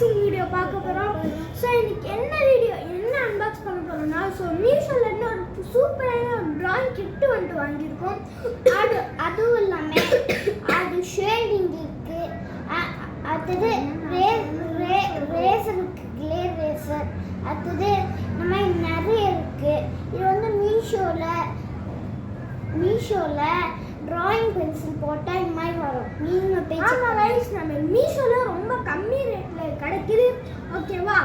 Unboxing video பார்க்க போகிறோம். So இன்னைக்கு என்ன அன்பாக்ஸ் பண்ண போகிறோம்னா, ஸோ மீஷோலேருந்து ஒரு சூப்பரான ஒரு ட்ராயிங் கிட்டு வந்துட்டு வாங்கியிருக்கோம். அதுவும் இல்லாமல் அது ஷேடிங்க்கு அடுத்தது ரேசர் இருக்குது, கிளேர் ரேசர். அடுத்தது இந்த மாதிரி நிறைய இருக்குது. இது வந்து மீஷோவில் ட்ராயிங் பென்சில் போட்டால் இந்த மாதிரி வரும். நீங்கள் ரைஸ் நம்ம மீஷோவில் ரொம்ப கம்மி ரேட்டில் கிடைக்குது. ஓகேவா?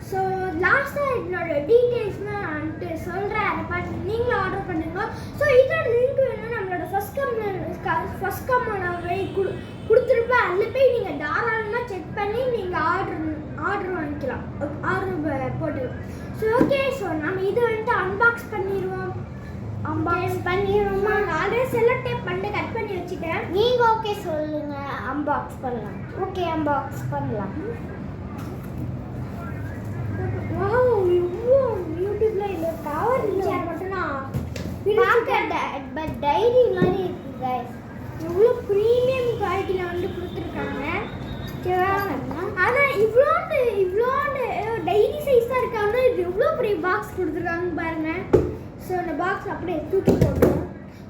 ஸோ லாஸ்ட்டாக என்னோட டீட்டெயில்ஸ்லாம் வந்துட்டு சொல்கிறேன். அதை பார்த்து நீங்களும் ஆர்டர் பண்ணுங்க. ஸோ இதோட லிங்க் வேணும் நம்மளோட ஃபஸ்ட் கமெண்ட் கொடுத்துருப்பேன். அதில் போய் நீங்கள் தாராளமாக செக் பண்ணி நீங்கள் ஆர்டர் வாங்கிக்கலாம். ஆர்டர் போட்டு. ஸோ ஓகே, ஸோ நம்ம இதை வந்துட்டு அன்பாக்ஸ் பண்ணிடுவோமா? நானே செல்லோ டேப் பண்ணி கட் பண்ணி வச்சுட்டேன். நீங்கள் ஓகே சொல்லுங்கள், அன்பாக்ஸ் பண்ணலாம். ஓகே, அன்பாக்ஸ் பண்ணலாம். யூடியூப்ல இந்த கவர் சேர் மட்டும் பட் டைரி மாதிரி இருக்கு கைஸ். இவ்வளோ ப்ரீமியம் குவாலிட்டியில் வந்து கொடுத்துருக்காங்க. ஆனால் இவ்வளோண்டு டைரி சைஸ் தான் இருக்காங்க. இது எவ்வளோ பெரிய பாக்ஸ் கொடுத்துருக்காங்க பாருங்க. ஸோ இந்த பாக்ஸ் அப்படியே தூக்கி போட்டுருவோம்.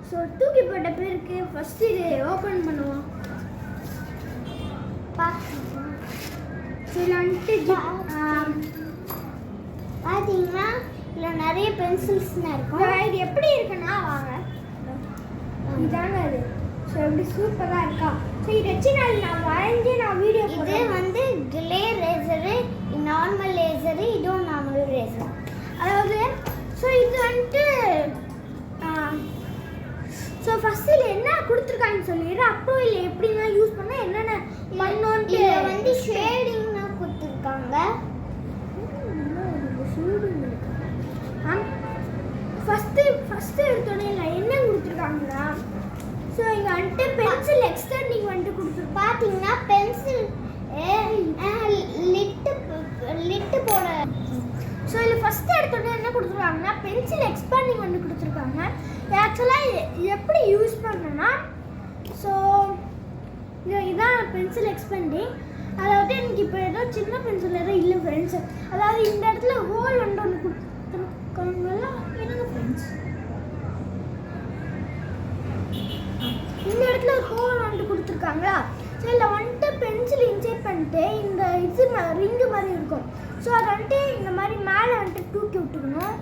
ஸோ தூக்கி போட்ட பேருக்கு ஃபஸ்ட்டு இது ஓப்பன் பண்ணுவோம். இதில் வந்துட்டு பார்த்தீங்கன்னா இதில் நிறைய பென்சில்ஸ்லாம் இருக்கும். இது எப்படி இருக்குன்னா வாங்க, இதாங்க அது. ஸோ எப்படி சூப்பராக இருக்கா? ஸோ இதை வச்சு நான் வரைஞ்சி வீடியோ. இது வந்து கிளேர் ரேசரு, நார்மல் ரேசரு, இதுவும் நார்மல் ரேசர். அதாவது ஸோ இது வந்துட்டு ஸோ ஃபஸ்ட்டு இதில் என்ன கொடுத்துருக்காங்கன்னு சொல்லிடுறேன். அப்போ இல்லை எப்படின்னா யூஸ் பண்ணால் என்னென்ன பண்ணோன்ட்டு வந்து ஷேடிங்னா கொடுத்துருக்காங்க. ஃபஸ்ட்டு எடுத்தோடனே இல்லை என்ன கொடுத்துருக்காங்கன்னா, ஸோ இங்கே வந்துட்டு பென்சில் எக்ஸ்டெண்டிங் வந்துட்டு கொடுத்துருக்கு. பார்த்தீங்கன்னா பென்சில் லிட்டு போட. ஸோ இதில் ஃபஸ்ட்டு எடுத்தோடனே என்ன கொடுத்துருக்காங்கன்னா பென்சில் எக்ஸ்பேண்டிங் வந்து கொடுத்துருக்காங்க. ஆக்சுவலாக எப்படி யூஸ் பண்ணணும்னா, ஸோ இதான் பென்சில் எக்ஸ்பேண்டிங். அதாவது எனக்கு இப்போ ஏதோ சின்ன பென்சில் ஏதோ இல்லை ஃப்ரெண்ட்ஸ். அதாவது இந்த இடத்துல ஹோல் வந்து ஒன்று கொடுத்துருக்காங்களா என்னங்க ஃப்ரெண்ட்ஸ், இந்த இடத்துல ஒரு ஹோல் வந்துட்டு கொடுத்துருக்காங்களா. ஸோ இதில் வந்துட்டு பென்சில் இன்செர்ட் பண்ணிட்டு இந்த இது ரிங்கு மாதிரி இருக்கும். ஸோ அதை வந்துட்டு இந்த மாதிரி மேலே வந்துட்டு தூக்கி விட்டுக்கணும்.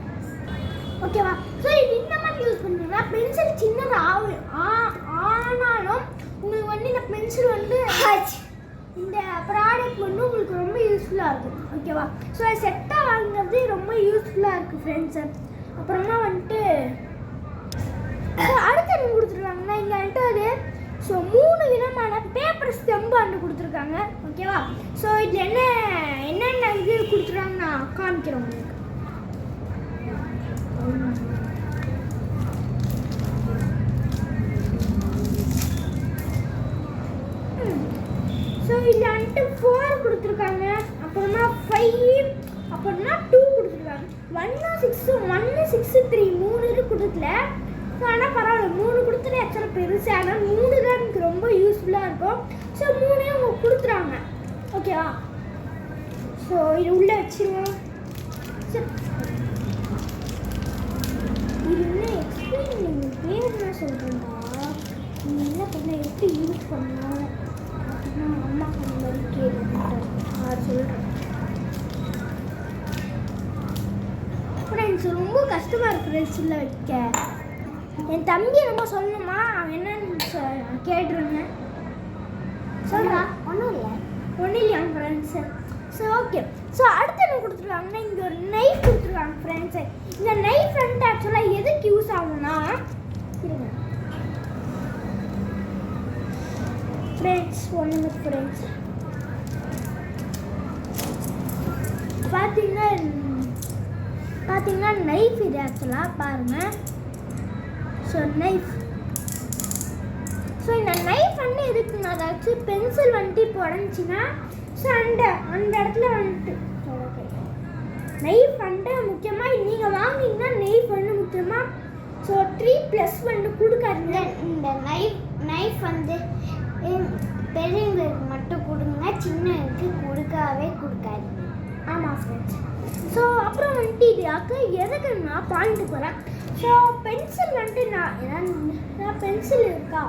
ஓகேவா? ஸோ இது இந்த மாதிரி யூஸ் பண்ணிங்கன்னா பென்சில் சின்னது ஆனாலும் உங்களுக்கு வந்து இந்த பென்சில் வந்து இந்த ப்ராடக்ட் வந்து உங்களுக்கு ரொம்ப யூஸ்ஃபுல்லாக இருக்கும். ஓகேவா? ஸோ செட்டாக வாங்குறது ரொம்ப யூஸ்ஃபுல்லாக இருக்குது ஃப்ரெண்ட்ஸு. அப்புறமா வந்துட்டு அடுத்து என்ன கொடுத்துருக்காங்கன்னா இங்கே வந்துட்டு அது ஸோ 3 விதமான பேப்பர் ஸ்டெம்பு வந்து கொடுத்துருக்காங்க. ஓகேவா? ஸோ இதில் என்னென்ன இது கொடுத்துருக்காங்க நான் காமிக்கிறேன் உங்களுக்கு. ஸோ இதில் வந்துட்டு 4 கொடுத்துருக்காங்க, அப்புறமா 5, அப்புறமா 2 கொடுத்துருக்காங்க. 1 6 1 6 3 3 இது கொடுத்துல. ஸோ ஆனால் பரவாயில்ல, 3 கொடுத்துட்டு ஆக்சுவலாக பெருசு. ஆனால் 3 தான் எனக்கு ரொம்ப யூஸ்ஃபுல்லாக இருக்கும். ஸோ 3 அவங்க கொடுத்துறாங்க. ஓகேவா? ஸோ இது உள்ளே வச்சுருவோம். இது என்ன எக்ஸ்பிளைன் நீங்கள் பேர் என்ன சொல்கிறேன்னா, நீங்கள் என்ன பண்ண எப்படி யூஸ் பண்ணணும் அப்படின்னா அம்மா அந்த மாதிரி கேட்டு சொல்கிறேன். ஃப்ரெண்ட்ஸ் ரொம்ப கஷ்டமாக இருக்குது ஃப்ரெண்ட்ஸ் உள்ள வைக்க. என் தம்பி ரொம்ப சொல்லணுமா, அவன் என்னன்னு கேட்டுருங்க. சொல்கிறா ஒன்றும் இல்லையா ஃப்ரெண்ட்ஸு? So okay. ஸோ அடுத்து என்ன கொடுத்துருக்காங்கன்னா இங்கே ஒரு நைஃப் கொடுத்துருக்காங்க ஃப்ரெண்ட்ஸு. இந்த நைஃப் வந்துட்டு ஆக்சுவலாக எதுக்கு யூஸ் ஆகும்னா, இருங்க ஃப்ரெண்ட்ஸ் ஒன்றுங்க ஃப்ரெண்ட்ஸ், பார்த்தீங்கன்னா நைஃப் இது ஆக்சுவலாக பாருங்கள். ஸோ நைஃப், ஸோ இந்த நைஃப் வந்து எதுக்குன்னா அதாச்சும் பென்சில் வந்துட்டு இப்போ உடஞ்சின்னா ஸோ அந்த இடத்துல வந்துட்டு நைஃப் வந்துட்டு முக்கியமாக நீங்கள் வாங்கிங்கன்னா நைஃப் வந்து முக்கியமாக ஸோ 3+ வந்து கொடுக்காதீங்க. இந்த நைஃப் சேஃப் வந்து பெரியவங்களுக்கு மட்டும் கொடுங்க, சின்னவங்களுக்கு கொடுக்கவே கொடுக்காதீங்க. ஆமாம் ஃப்ரெண்ட்ஸ். ஸோ அப்புறம் வந்துட்டு இது எதுக்கு நான் பாயிண்ட்டு போகிறேன். ஸோ பென்சில் வந்துட்டு நான் பென்சில் இருக்கா.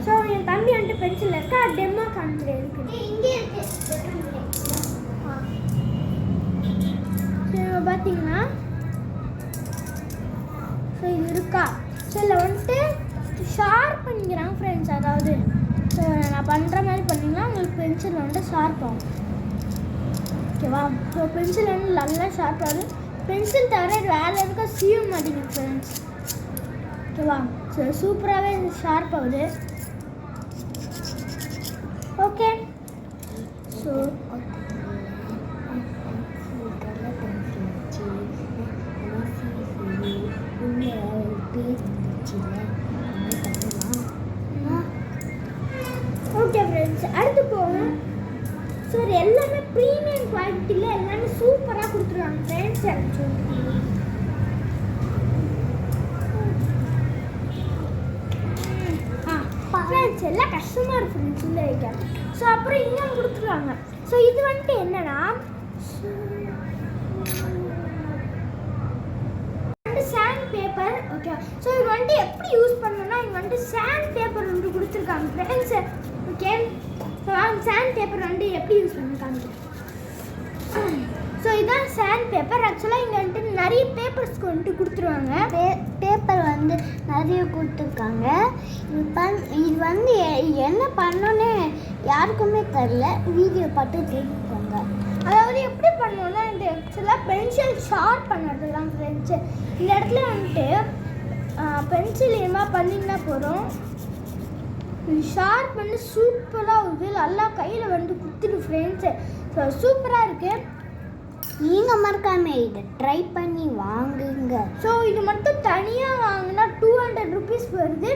ஸோ என் தம்பி வந்துட்டு பென்சில் இருக்கா டெமோ காமிச்சில் இருக்குது. இங்கே இருக்கு. ஸோ பார்த்தீங்கன்னா ஸோ இது இருக்கா. ஸோ இதில் வந்துட்டு ஷார்ப் பண்ணிக்கிறாங்க ஃப்ரெண்ட்ஸ். அதாவது ஸோ நான் பண்ணுற மாதிரி பண்ணிங்கன்னா உங்களுக்கு பென்சில் வந்துட்டு ஷார்ப் ஆகும். ஓகேவா. ஸோ பென்சில் வந்து நல்லா ஷார்ப் ஆகுது. பென்சில் தவிர வேறு எதுக்கும் சீவ மாட்டேங்குது ஃப்ரெண்ட்ஸ். ஓகேவா. ஸோ சூப்பராகவே இது ஷார்ப் ஆகுது. ஓகே. ஸோ ஓகே ஃப்ரெண்ட்ஸ், அடுத்து போவோம். ஸோ இது எல்லாமே ப்ரீமியம் குவாலிட்டியில் எல்லாமே சூப்பராக கொடுத்துருவாங்க ஃப்ரெண்ட்ஸ். எனக்கு ஃப்ரெண்ட்ஸ் எல்லாம் கஷ்டமாக இருக்குது ஃப்ரெண்ட்ஸ் இந்த வைக்க. ஸோ அப்புறம் இன்னும் கொடுத்துருவாங்க. ஸோ இது வந்துட்டு என்னன்னா சாண்ட் பேப்பர். ஓகே. ஸோ இது வந்துட்டு எப்படி யூஸ் பண்ணணும்னா இங்கே வந்துட்டு சாண்ட் பேப்பர் வந்து கொடுத்துருக்காங்க friends. Okay. So sand paper வந்து எப்படி யூஸ் பண்ணிருக்காங்க. ஸோ இதுதான் சாண்ட் பேப்பர். ஆக்சுவலாக இங்கே வந்துட்டு நிறைய பேப்பர்ஸ்க்கு வந்துட்டு கொடுத்துருவாங்க. பேப்பர் வந்து நிறைய கொடுத்துருக்காங்க. இது வந்து என்ன பண்ணோன்னே யாருக்குமே தெரில. வீடியோ பார்த்து தெரிஞ்சுக்கோங்க. அதாவது எப்படி பண்ணணும்னா இந்த ஆக்சுவலாக பென்சில் ஷார்ப் பண்ணுறது தான் ஃப்ரெண்ட்ஸு. இந்த இடத்துல வந்துட்டு பென்சில் ஏமா பண்ணிங்கன்னா போகிறோம். ஷார்ப் பண்ணி சூப்பராக இருக்குது. நல்லா கையில் வந்து குத்துடு ஃப்ரெண்ட்ஸு. ஸோ சூப்பராக இருக்குது. நீங்கள் மறக்காம இதை ட்ரை பண்ணி வாங்குங்க. ஸோ இது மட்டும் தனியாக வாங்கினா 200 rupees வருது.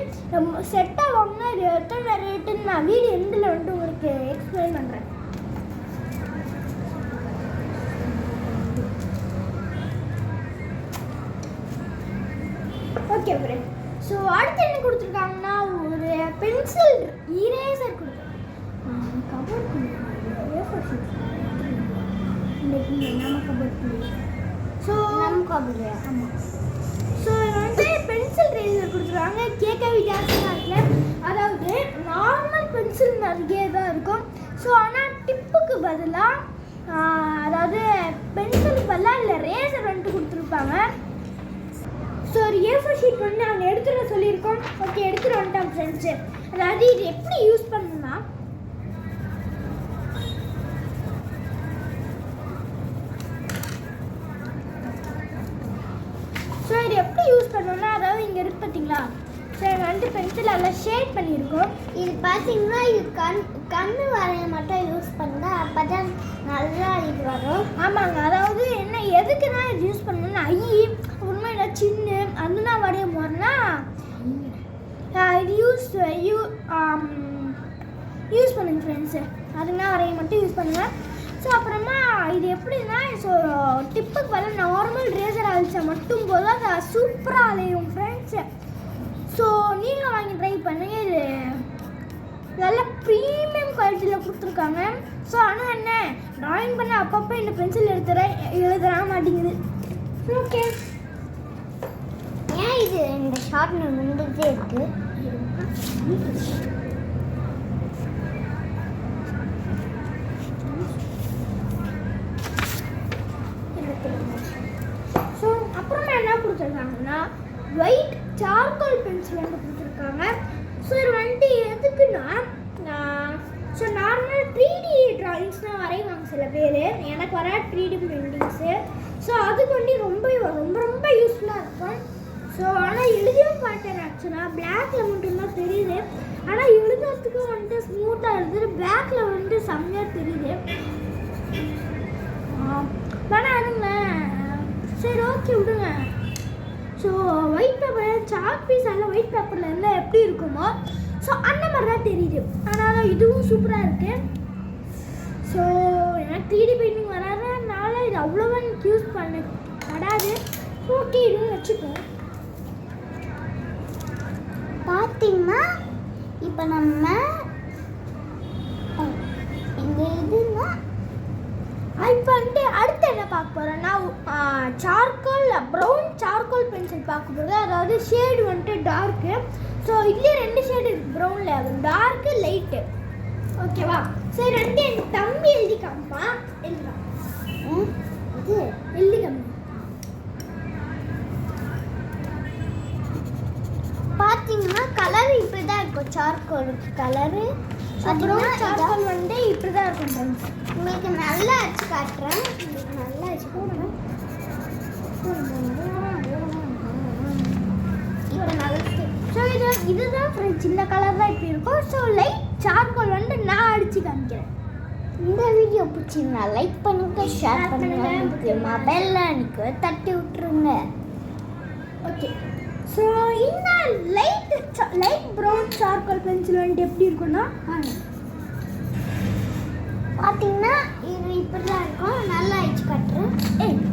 செட்டாக வாங்கினா இது எத்தனை ரேட்டுன்னு நான் வீடியோ எண்டில் வந்துட்டு உங்களுக்கு எக்ஸ்பிளைன் பண்ணுறேன். Okay friend. ஸோ அடுத்து என்ன கொடுத்துருக்காங்கன்னா ஒரு பென்சில் இரேசர் கொடுத்துருக்காங்க. கபோர்ட் நம்ம கபோர்ட். ஸோ நம்ம கபோர்டு. ஆமாம். ஸோ இது வந்து பென்சில் ரேசர் கொடுத்துருவாங்க. கேட்க வித்தியாசமாக இருக்குல்ல. அதாவது நார்மல் பென்சில் மாதிரியே தான் இருக்கும். ஸோ ஆனால் டிப்புக்கு பதிலாக அதாவது பென்சிலுக்கு பதிலாக இல்லை ரேசர் வந்துட்டு கொடுத்துருப்பாங்க. ஸோ ஒரு A4 ஷீட் வந்து நாங்கள் எடுத்துகிற சொல்லியிருக்கோம். ஓகே, எடுத்துகிட்டு வந்துட்டோம் ஃப்ரெண்ட்ஸு. அதாவது இது எப்படி யூஸ் பண்ணணும்னா ஸோ இது எப்படி யூஸ் பண்ணணும்னா அதாவது இங்கே இருக்கு பார்த்தீங்களா. ஸோ இது வந்துட்டு பென்சில் எல்லாம் ஷேட் பண்ணியிருக்கோம். இது பார்த்தீங்கன்னா இது கண்ணு வரைய மட்டும் யூஸ் பண்ணால் அப்போ தான் நல்லா இது வரும். ஆமாங்க. அதாவது என்ன எதுக்குன்னா இது யூஸ் பண்ணணும்னா உண்மையில சின்ன அதுனா வரைய போறேன்னா இது யூஸ் பண்ணுங்க ஃப்ரெண்ட்ஸு. அதுனா வரைய மட்டும் யூஸ் பண்ணுங்கள். ஸோ அப்புறமா இது எப்படின்னா ஸோ டிப்புக்கு பதில் நார்மல் ரேசர் அழிச்சா மட்டும் போதும் அது சூப்பராக அலையும் ஃப்ரெண்ட்ஸு. ஸோ நீங்கள் வாங்கி ட்ரை பண்ணுங்கள். இது நல்ல ப்ரீமியம் குவாலிட்டியில் கொடுத்துருக்காங்க. ஸோ ஆனால் என்ன ட்ராயிங் பண்ண அப்பப்போ இந்த பென்சில் எழுதுற மாட்டேங்குது. ஓகே. ஏன் இது இந்த ஷார்ட்னர் முந்துட்டே இருக்கு. ஸோ அப்புறமா என்ன கொடுத்துருக்காங்கன்னா ஒயிட் சார்கோல் பென்சில் வந்து கொடுத்துருக்காங்க. ஸோ இது வந்துட்டு எதுக்குன்னா ஸோ நார்மல் 3D ட்ராயிங்ஸ்னால் வரைவாங்க சில பேர். எனக்கு வர 3D பெயிண்டிங்ஸு. ஸோ அதுக்கு வந்து ரொம்ப ரொம்ப ரொம்ப யூஸ்ஃபுல்லாக இருக்கும். ஸோ ஆனால் எழுதவும் மாட்டேன். ஆக்சுவலாக பிளாக்கில் மட்டும்தான் தெரியுது. ஆனால் எழுதுறதுக்கும் வந்துட்டு ஸ்மூத்தாக இருக்குது. பிளாக்கில் வந்துட்டு செம்மையாக தெரியுது. வேணா இருங்க. சரி ஓகே விடுங்க. So white paper chalk piece எல்லாம் ஒயிட் பேப்பரில் இருந்தால் எப்படி இருக்குமோ ஸோ அந்த மாதிரி தான் தெரியுது. ஆனால் இதுவும் சூப்பராக இருக்குது. ஸோ எனக்கு 3D பெயிண்டிங் வராதனால இது அவ்வளோவா எனக்கு யூஸ் பண்ணப்படாது. ஓகே இதுவும் வச்சுக்கோ. பார்த்தீங்கன்னா இப்போ நம்ம இந்த இதுன்னா இப்போ வந்துட்டு அடுத்து என்ன பார்க்க போகிறோன்னா சார்கோல் ப்ரௌன் சார்கோல் பென்சில் பார்க்க போகிறது. அதாவது ஷேடு வந்துட்டு டார்க்கு. ஸோ இதுலேயே 2 ஷேடு இருக்குது ப்ரௌனில், டார்க்கு லைட்டு. ஓகேவா? சரி, ரெண்டு என் தம்பி எழுதி காமிப்பான். எழுதுறான். இது எழுதி காமி. பார்த்தீங்கன்னா கலர் இப்படி தான் இருக்கும். சார்கோல் கலரு ப்ரௌன் சார்கோல் வந்து இப்படி தான் இருக்கும் ஃப்ரெண்ட்ஸ். உங்களுக்கு நல்லா அடிச்சு காட்டுறேன். உங்களுக்கு நல்லா அடிச்சு போடுறேன். இப்போ நல்லா ஸோ இதுதான் ஃப்ரெண்ட்ஸ், இந்த கலர் தான் இப்படி இருக்கும். ஸோ லைட் சார்கோல் வந்து நான் அடித்து காமிக்கிறேன். இந்த வீடியோ பிடிச்சிருந்தா லைக் பண்ணுங்க, ஷேர் பண்ணுங்க, முக்கியமாக பெல் அணிக்கு தட்டி விட்டுருங்க. ஓகே, ஸோ இந்த லைட் ப்ரௌன் சார்கோல் பென்சில் வந்துட்டு எப்படி இருக்குன்னா பார்த்தீங்கன்னா இது இப்படி தான் இருக்கும். நல்லா அடிச்சு காட்டுறேன்.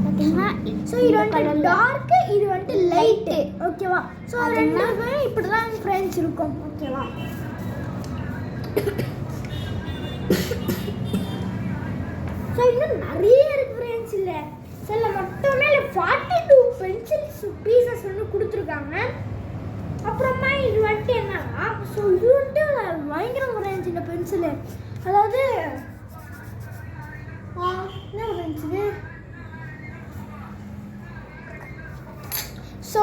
பார்த்தீங்கன்னா ஸோ இது வந்து டார்க்கு, இது வந்து லைட்டு. ஓகேவா? ஸோ ரெண்டுமே இப்படி தான் ஃப்ரெண்ட்ஸ் இருக்கும். ஓகேவா? ஸோ இன்னும் நிறைய இருக்கு ஃப்ரெண்ட்ஸ். இல்லை சில மட்டுமே 42 பென்சில்ஸ் பீசஸ் வந்து கொடுத்துருக்காங்க. அப்புறமா இது வந்துட்டு என்னன்னா, ஸோ இது வந்துட்டு பயங்கரம் ஃப்ரெண்ட்ஸ் இந்த பென்சிலு. அதாவது என்ன ஃப்ரெண்ட்ஸ் இது? ஸோ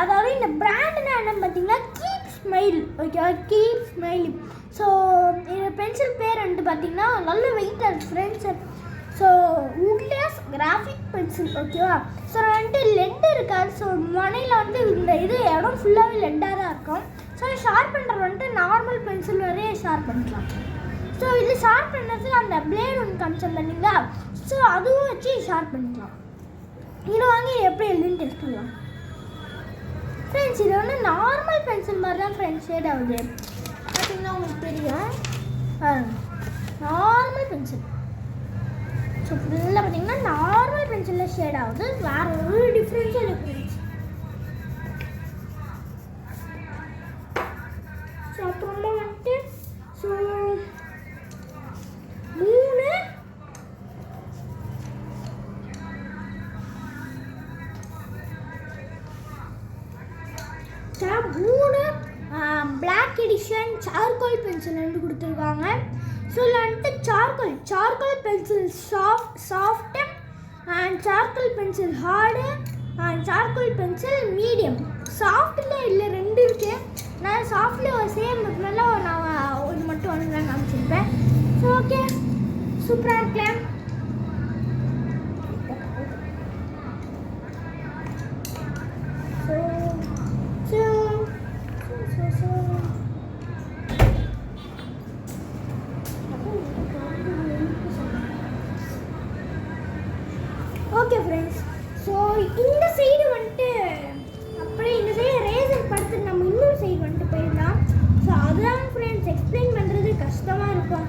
அதாவது இந்த பிராண்ட்னா என்னன்னு பார்த்தீங்கன்னா கீப் ஸ்மைல். ஓகேவா? Keep smile. ஸோ இந்த பென்சில் பேர் வந்துட்டு பார்த்தீங்கன்னா நல்ல வெயிட்டாக இருக்குது friends. So woodless graphic pencil. ஓகேவா? ஸோ வந்துட்டு லெட் இருக்காது. ஸோ மனையில் வந்து இந்த இது இடம் ஃபுல்லாகவே லெட்டாக தான் இருக்கும். ஸோ ஷார்ப் பண்ணுறது வந்துட்டு நார்மல் பென்சில் வரையே ஷார்ப் பண்ணிக்கலாம். ஸோ இது ஷார்ப் பண்ணுறதுக்கு அந்த பிளேடு ஒன்று காமிச்சோம் பண்ணிங்களா? ஸோ அதுவும் வச்சு ஷார்ப் பண்ணிக்கலாம். இது வாங்கி எப்படி எழுதுன்னு டெஸ்ட் பண்ணலாம் ஃப்ரெண்ட்ஸ். இது வந்து நார்மல் பென்சில் மாதிரி தான் ஃப்ரெண்ட்ஸ் ஷேட் ஆகுது. பார்த்தீங்கன்னா உங்களுக்கு தெரியும், நார்மல் பென்சில். ஸோ ஃபுல்லாக பார்த்தீங்கன்னா நார்மல் பென்சிலில் ஷேட் ஆகுது. வேறு ஒரு டிஃப்ரென்ஸும் இல்லை ஃப்ரெண்ட்ஸ். ஸோ அப்புறமா வந்துட்டு so 3 black edition charcoal pencil வந்து கொடுத்துருக்காங்க. ஸோ இதில் வந்துட்டு charcoal pencil soft and charcoal pencil hard and charcoal pencil medium. சாஃப்டில் இல்லை 2 இருக்குது. நான் சாஃப்டில் ஒரு சேம் நல்லா நான் இது மட்டும் ஒன்று தான் காமிச்சிருப்பேன். ஸோ ஓகே, சூப்பராக இருக்கலாம். ஓகே ஃப்ரெண்ட்ஸ், ஸோ இந்த சைடு வந்துட்டு அப்படியே இந்த சைடு ரேசர் படுத்துட்டு நம்ம இன்னொரு சைடு வந்துட்டு போயிடலாம். ஸோ அதுதான் ஃப்ரெண்ட்ஸ் எக்ஸ்பிளைன் பண்ணுறது கஷ்டமாக இருக்கும்.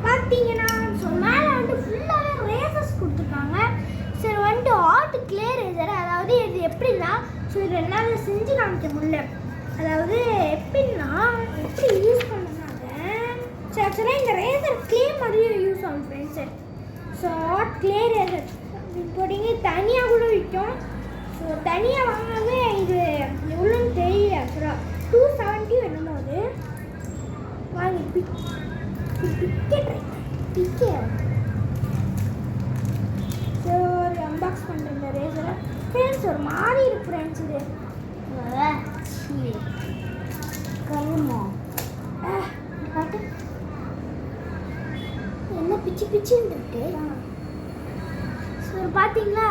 பார்த்தீங்கன்னா ஸோ மேலே வந்துட்டு ஃபுல்லாகவே ரேசர்ஸ் கொடுத்துருக்காங்க. சரி வந்துட்டு ஆர்ட் கிளே ரேசர். அதாவது இது எப்படின்னா, ஸோ இது என்னால் செஞ்சு காமிக்க முடியல. அதாவது எப்படின்னா எப்படி யூஸ் பண்ணுறாங்க. ஸோ ஆக்சுவலாக இந்த ரேசர் கிளே மாதிரியே யூஸ் ஆகும் friends. So art clay eraser இப்போதைக்கு தனியாக கூட விற்கும். ஸோ தனியாக வாங்கினாவே இது எவ்வளோன்னு தெரியல. ஆக்சுவலாக 270 வேணுமோ அது வாங்கி பிக்கே. ஸோ ஒரு அன்பாக்ஸ் பண்ணுற இந்த ரேசரை ஃப்ரெண்ட்ஸ் ஒரு மாதிரி இருக்கு ஃப்ரெண்ட்ஸ். இது கருமோ பாட்டு என்ன பிச்சு பிச்சுன்னு இருக்கு. ஸோ பார்த்தீங்களா?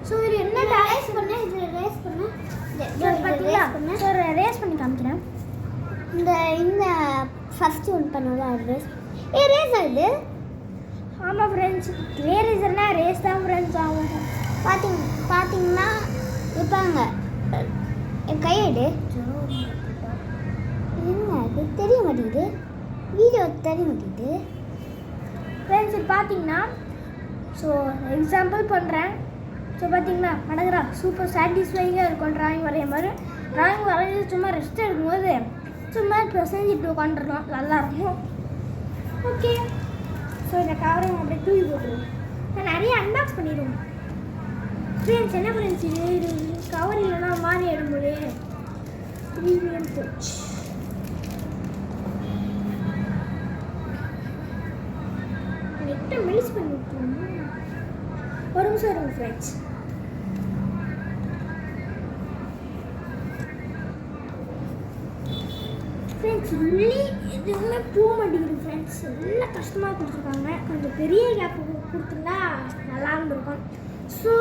ஸோ இது என்ன ரேஸ் பண்ண, இதில் ரேஸ் பண்ண, பார்த்தீங்களா? ஸோ ரேஸ் பண்ணி காமிக்கிறேன். இந்த ஃபஸ்ட்டு ஒன் பண்ணோம்ல அது ரேஸ். ரேஸ் ஆகுது. ஆமாம் ஃப்ரெண்ட்ஸ், கிளே ரேசர்னா ரேஸ் தான் ஃப்ரெண்ட்ஸ் ஆகும். பார்த்தீங்கன்னா இருப்பாங்க. என் கையெடு என்ன அது தெரிய மாட்டேங்குது. வீடியோ தெரிய மாட்டேங்குது ஃப்ரெண்ட்ஸ். இது பார்த்தீங்கன்னா ஸோ எக்ஸாம்பிள் பண்ணுறேன். ஸோ ஸோ பார்த்தீங்களா அழகா சூப்பர் சாட்டிஸ்ஃபைங்காக இருக்கும் ட்ராயிங் வரைய மாதிரி. ட்ராயிங் வரைஞ்சி சும்மா ரெஸ்ட் எடுக்கும்போது சும்மா செஞ்சுட்டு உட்காந்துருக்கோம், நல்லாயிருக்கும். ஓகே, ஸோ இந்த கவரையும் அப்படியே தூக்கி போட்டுருவோம். நான் நிறைய அன்பாக்ஸ் பண்ணிடுவோம் ஃப்ரெண்ட்ஸ். என்ன ஃப்ரெண்ட்ஸ் இது கவர் இல்லைன்னா மாறி எடுக்கும்போது ப்ரீமியம் போச்சு. நெட்டை மெலிஸ் பண்ணி விட்டுருவோம். ஒரு நிமிஷம் வருங்க ஃப்ரெண்ட்ஸ். ஃப்ரெண்ட்ஸ் உள்ளே எதுவுமே போக மாட்டேங்குது ஃப்ரெண்ட்ஸ். எல்லாம் கஷ்டமாக கொடுத்துருக்காங்க. கொஞ்சம் பெரிய கேப் கொடுத்துருந்தா நல்லா இருந்திருக்கும். ஸோ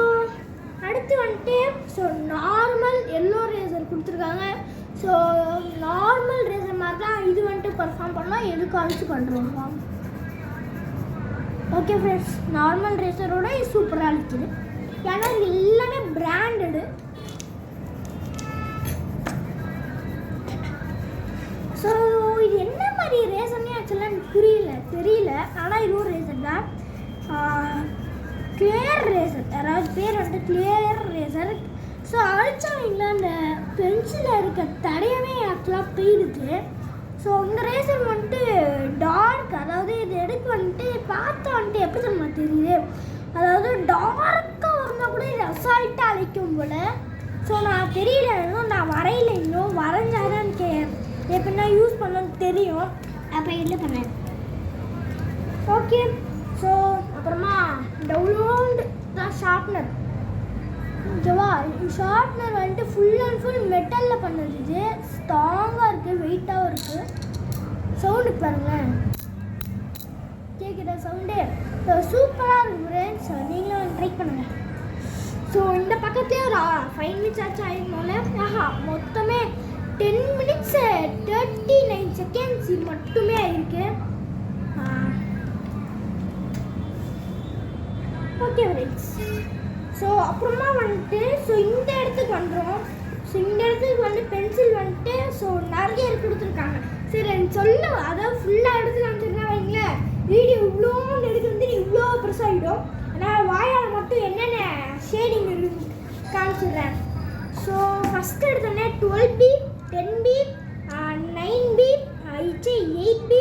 அடுத்து வந்துட்டு ஸோ நார்மல் எல்லோ ரேசர் கொடுத்துருக்காங்க. ஸோ நார்மல் ரேசர் மாதிரி தான் இது வந்துட்டு பர்ஃபார்ம் பண்ணால் எதுக்கு அழிச்சு பண்ணுறோம். ஓகே ஃப்ரெண்ட்ஸ், நார்மல் ரேசரோட இது சூப்பராக இருக்குது. ஏன்னா இது எல்லாமே பிராண்டடு. ஸோ இது என்ன மாதிரி ரேசர்னே ஆக்சுவலாக எனக்கு தெரியல. ஆனால் இதுவும் ரேசர் தான். கிளியர் ரேசர், யாராவது பேர் வந்துட்டு கிளியர் ரேசர். ஸோ அழிச்சாங்களா அந்த பென்சிலில் இருக்க தடையவே ஆக்சுவலாக போயிடுச்சு. ஸோ இந்த ரேசர் வந்துட்டு டார்க், அதாவது இது எடுத்து வந்துட்டு பார்த்தா வந்துட்டு எப்படி நம்ம தெரியுது, அதாவது டார்க்காக இருந்தால் கூட இது அசால்ட்டாக அழைக்கும் போல். ஸோ நான் தெரியல, இன்னும் நான் வரையில, இன்னும் வரைஞ்சாதான் எனக்கு எப்படின்னா யூஸ் பண்ணணும்னு தெரியும். அப்போ இல்லை பண்ணேன். ஓகே, ஸோ அப்புறமா டவுன்லோட் தான் ஷார்ப்னர். ஓகேவா, ஷார்ப்னர் வந்துட்டு ஃபுல் அண்ட் ஃபுல் மெட்டலில் பண்ணது. இது ஸ்ட்ராங்காக இருக்குது, வெயிட்டாகவும் இருக்குது. சவுண்டு பாருங்களேன், கேட்குற சவுண்டு சூப்பராக இருக்குது ஃப்ரெண்ட்ஸ். நீங்களும் ட்ரை பண்ணுங்கள். ஸோ இந்த பக்கத்துலேயே ஒரு 5 மினிட்ஸ் ஆச்சு ஆகிருந்தோம்ல. மொத்தமே 10 மினிட்ஸ் 39 செகண்ட்ஸ் இது மட்டுமே ஆயிருக்கு. ஓகே ஃப்ரெண்ட்ஸ், ஸோ அப்புறமா வந்துட்டு ஸோ இந்த இடத்துக்கு வந்துடும். ஸோ இந்த இடத்துக்கு வந்து பென்சில் வந்துட்டு ஸோ நிறைய கொடுத்துருக்காங்க. சரி எனக்கு சொல்ல, அதாவது ஃபுல்லாக எடுத்து காமிச்சிருந்தா வைங்களேன், வீடியோ இவ்வளோ எடுத்து வந்து இவ்வளோ பெருசாகிடும். ஆனால் வாயால் மட்டும் என்னென்ன ஷேடிங் இருக்கு காமிச்சிடுறேன். ஸோ ஃபஸ்ட்டு எடுத்தோடனே 12B, 10B, 9B, 8B,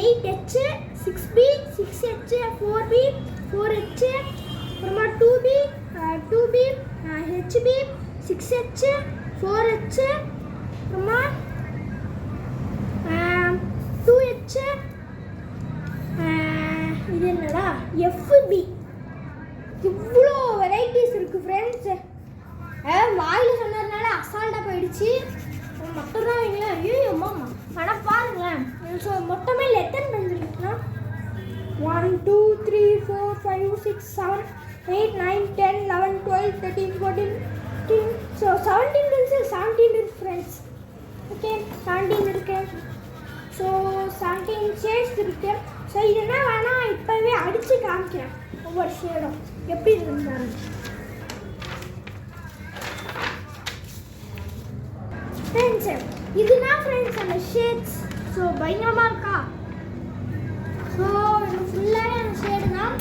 8H, 6B, 6H, 4B, 4H, அப்புறமா 2B, 2B, HB, 6H, 4H, அப்புறமா 2H, இது என்னடா FB. இவ்வளோ வெரைட்டிஸ் இருக்குது ஃப்ரெண்ட்ஸ். வாயில் சொன்னதுனால அசால்ட்டாக போயிடுச்சு. மட்டும் தான் வைங்களேன். ஐயோ மாமா, ஆனால் பாருங்களேன். ஸோ மொத்தமே எத்தனை பென்சில் இருக்குன்னா 1 2 3 4 5 6 7 8 9 10 11 12 13 14 15. ஸோ 17 பென்சில், 17 இருக்கு ஃப்ரெண்ட்ஸ். ஓகே, 17 இருக்கு. ஸோ 17 ஷேட்ஸ் இருக்கு. ஸோ இது என்ன வேணால் இப்போவே அடித்து காமிக்கிறேன் ஒவ்வொரு ஷேடும் எப்படி இருந்தாங்க. ஃப்ரெண்ட்ஸ் இதுதான் ஃப்ரெண்ட்ஸ் அந்த ஷேட்ஸ். ஸோ பயங்கரமாக இருக்கா. ஸோ இது ஃபுல்லாகவே அந்த ஷேடு தான்.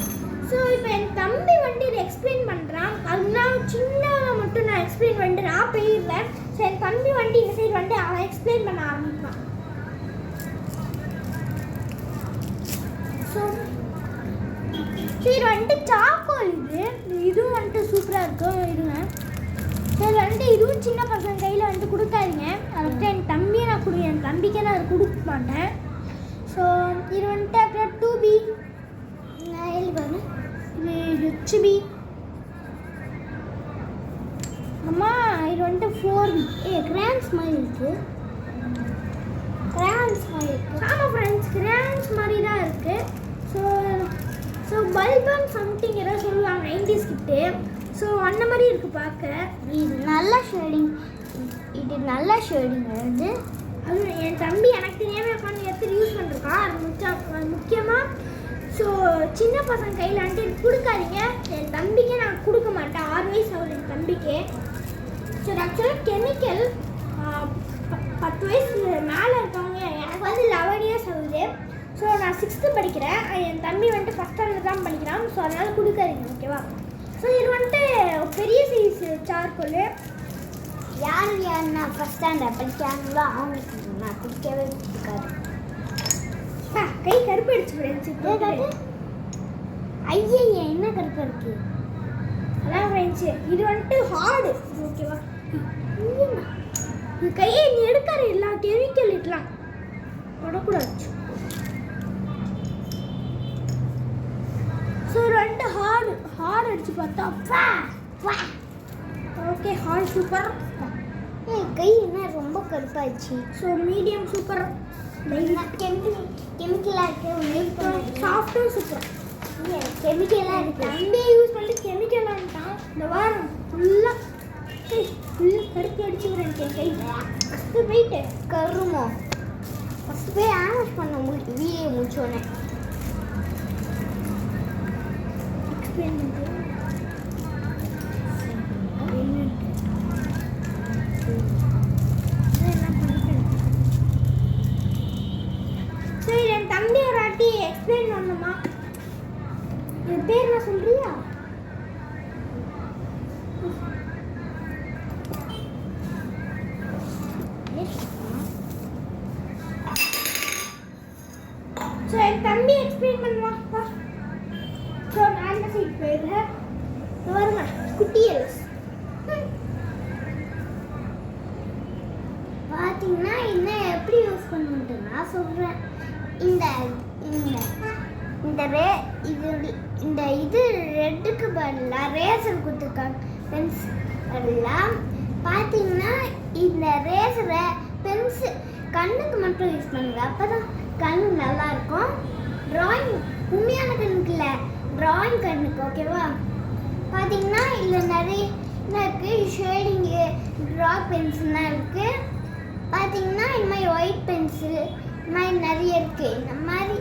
ஸோ இப்போ என் தம்பி வந்துட்டு இதை எக்ஸ்பிளைன் பண்ணுறான். அதுனா சின்னதாக மட்டும் நான் எக்ஸ்பிளைன் பண்ணிட்டு நான் போயிடுறேன். ஸோ என் தம்பி வந்துட்டு இந்த சைடு வந்துட்டு அவன் எக்ஸ்பிளைன் பண்ண ஆரம்பிப்பான். ஸோ இது வந்துட்டு சாக்கோல். இதுவும் வந்துட்டு சூப்பராக இருக்கும். இருங்க, இதில் வந்துட்டு இதுவும் சின்ன பசங்க கையில் வந்துட்டு கொடுக்காதீங்க. அதை வந்துட்டு என் தம்பியை நான் என் தம்பிக்கே நான் அதை கொடுக்க மாட்டேன். ஸோ இது வந்துட்டு அப்புறம் 2B, இது HB, அம்மா இது வந்துட்டு 4B. கிரான்ஸ் மாதிரி இருக்குது. கிரான்ஸ் மாதிரி இருக்குது. ஆமாம் ஃப்ரெண்ட்ஸ், கிரான்ஸ் மாதிரி தான் இருக்குது. ஸோ பல்பன் சம்திங் ஏதாவது சொல்லுவாங்க 90s கிட்டே. ஸோ அந்த மாதிரி இருக்குது பார்க்க. இது நல்ல ஷேடிங், இது நல்ல ஷேடிங் வருது. அது என் தம்பி எனக்கு தெரியாமல் உட்காந்து எடுத்து யூஸ் பண்ணிருக்கான். அது முக்கியமாக ஸோ சின்ன பசங்க கையில் வந்துட்டு கொடுக்காதீங்க. என் தம்பிக்கே நான் கொடுக்க மாட்டேன். 6 வயசு ஆகுது என் தம்பிக்கு. ஸோ ஆக்சுவலாக கெமிக்கல் 10 வயசு மேலே இருக்கவங்க, எனக்கு வந்து 11 இயர்ஸ் ஆகுது. ஸோ நான் 6th படிக்கிறேன். என் தம்பி வந்துட்டு 1st ஸ்டாண்டர்ட் தான் படிக்கிறான். ஸோ அதனால் கொடுக்காதீங்க, ஓகேவா. ஸோ இது வந்துட்டு பெரிய சைஸ் சார்கோல். யாருன்னா ஃபஸ்ட் ஸ்டாண்டர்ட் படிக்கிறாங்களோ அவங்களுக்கு நான் பிடிக்கவே பிடிக்காது. கை கருப்பு அடிச்சு ஃப்ரெண்ட்ஸ். ஐயா என்ன கருப்பு இருக்கு? அதான் ஃப்ரெண்ட்ஸ் இது வந்துட்டு ஹார்டு. ஓகேவா? இது கையை நீ எடுக்கிற எல்லா கெமிக்கல் இதெல்லாம் தொடக்கூடாது. ஸோ இது வந்துட்டு ஹார்டு அடிச்சு பார்த்தா ஓகே ஹார்ட் சூப்பர். கை என்ன ரொம்ப கருப்பாயிடுச்சு. So medium super. கெமிக்கலாக இருக்கு. சாஃப்டும் சூப்பர். கெமிக்கலாக இருக்கு. தம்பி யூஸ் பண்ணி கெமிக்கலான்ட்டான். இந்த வாரம் ஃபுல்லாக கருப்பு அடிச்சுக்கிறேன் கை. ஃபஸ்ட்டு போயிட்டு கருமோ ஃபஸ்ட்டு போய் ஆனஸ் பண்ண வீடியோ முடிச்சோன்னே எக்ஸ்பிளைன் பண்ணுறேன். சரி என் தம்பி ஒரு வாட்டி எக்ஸ்பிளைன் பண்ணுமா? என் பேர் நான் சொல்றியா? ஸோ என் தம்பி எக்ஸ்பிளைன் பண்ணுவாப்பா. ஸோ நான் அந்த சைட் போயிடுறேன். வருங்க குட்டி எல்ஸ். பார்த்தீங்கன்னா இன்னும் எப்படி யூஸ் பண்ணுன்ட்டு நான் சொல்கிறேன். இந்த இந்த இந்த ரே இது இந்த இது ரெட்டுக்கு பதிலாக ரேசர் கொடுத்துருக்காங்க. பென்சில் பார்த்தீங்கன்னா இந்த ரேசரை பென்சில் கண்ணுக்கு மட்டும் யூஸ் பண்ணுங்க. அப்போ தான் கண்ணு நல்லாயிருக்கும். ட்ராயிங் உண்மையான கண்ணுக்கு இல்லை, ட்ராயிங் கண்ணுக்கு. ஓகேவா? பார்த்தீங்கன்னா இதில் நிறைய இருக்குது. ஷேடிங்கு ட்ரா பென்சில்லாம் இருக்குது. பார்த்தீங்கன்னா இந்த மாதிரி ஒயிட் பென்சில் இந்த மாதிரி நிறைய இருக்குது. இந்த மாதிரி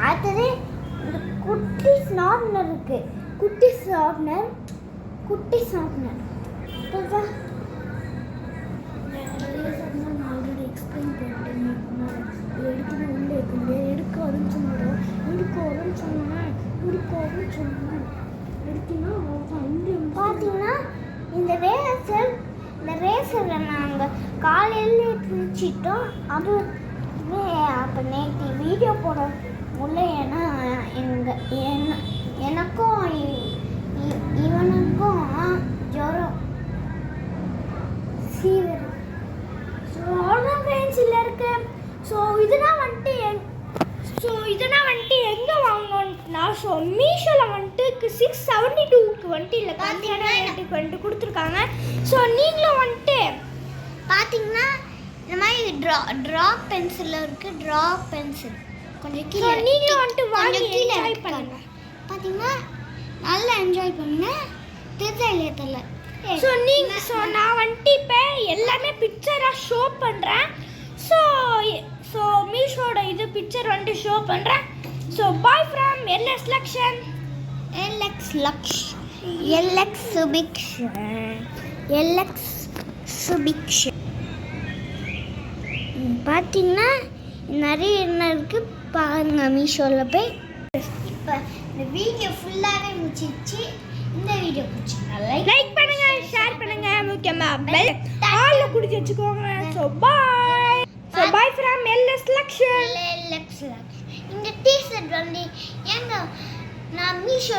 அடுத்தது இந்த குட்டி ஷார்ப்னர் இருக்குது. குட்டி ஷார்ப்னர் ஆல்ரெடி எக்ஸ்பிளைன் பண்ணிட்டேன். எடுத்துட்டு உள்ளே இருக்க முடியாது. எடுக்க வரும்னு சொன்னோம். எடுத்தினா பார்த்தீங்கன்னா இந்த ரேசரை நாங்கள் காலையில் பிரிச்சிட்டோம். அது அப்போ நேற்று வீடியோ போட முடியல. ஏன்னா எனக்கும் இவனுக்கும் ஜுரம் ஃபீவர். ஸோ அவ்வளோதான் ஃப்ரெண்ட்ஸ் இல்லை இருக்கு. ஸோ இதெல்லாம் வந்துட்டு எங்கே வாங்கணும்னா மீஷோவில் வந்துட்டு 672க்கு வந்துட்டு இல்லை கம்மியான ரேட்டுக்கு வந்துட்டு கொடுத்துருக்காங்க. ஸோ நீங்களும் வந்துட்டு பார்த்தீங்கன்னா இந்த மாதிரி ட்ரா பென்சில் இருக்குது. ட்ரா பென்சில் கொஞ்சம் கீழே நீங்களும் வந்துட்டு வாங்கி கீழே என்ஜாய் பண்ணுங்க. பார்த்தீங்கன்னா நல்லா என்ஜாய் பண்ணுங்க. தெரியல. ஸோ நான் வந்துட்டு இப்போ எல்லாமே பிக்சராக ஷோ பண்ணுறேன். ஸோ மீஷோட இது பிக்சர் வந்துட்டு ஷோ பண்ணுறேன். So bye from LX Luxon. பார்த்தீங்கன்னா நிறைய என்ன இருக்குது பாருங்க மீஷோவில் போய். இப்போ இந்த வீடியோ ஃபுல்லாகவே முடிச்சிச்சு. இந்த வீடியோ பிடிச்சிருந்தா லைக் பண்ணுங்க, ஷேர் பண்ணுங்க, முக்கியமாக பெல் ஆல்ல குடிச்சு வச்சுக்கோங்க. So bye from LX Luxon. இந்த டிஷர்ட் வந்து ஏங்க நான் மீஷோ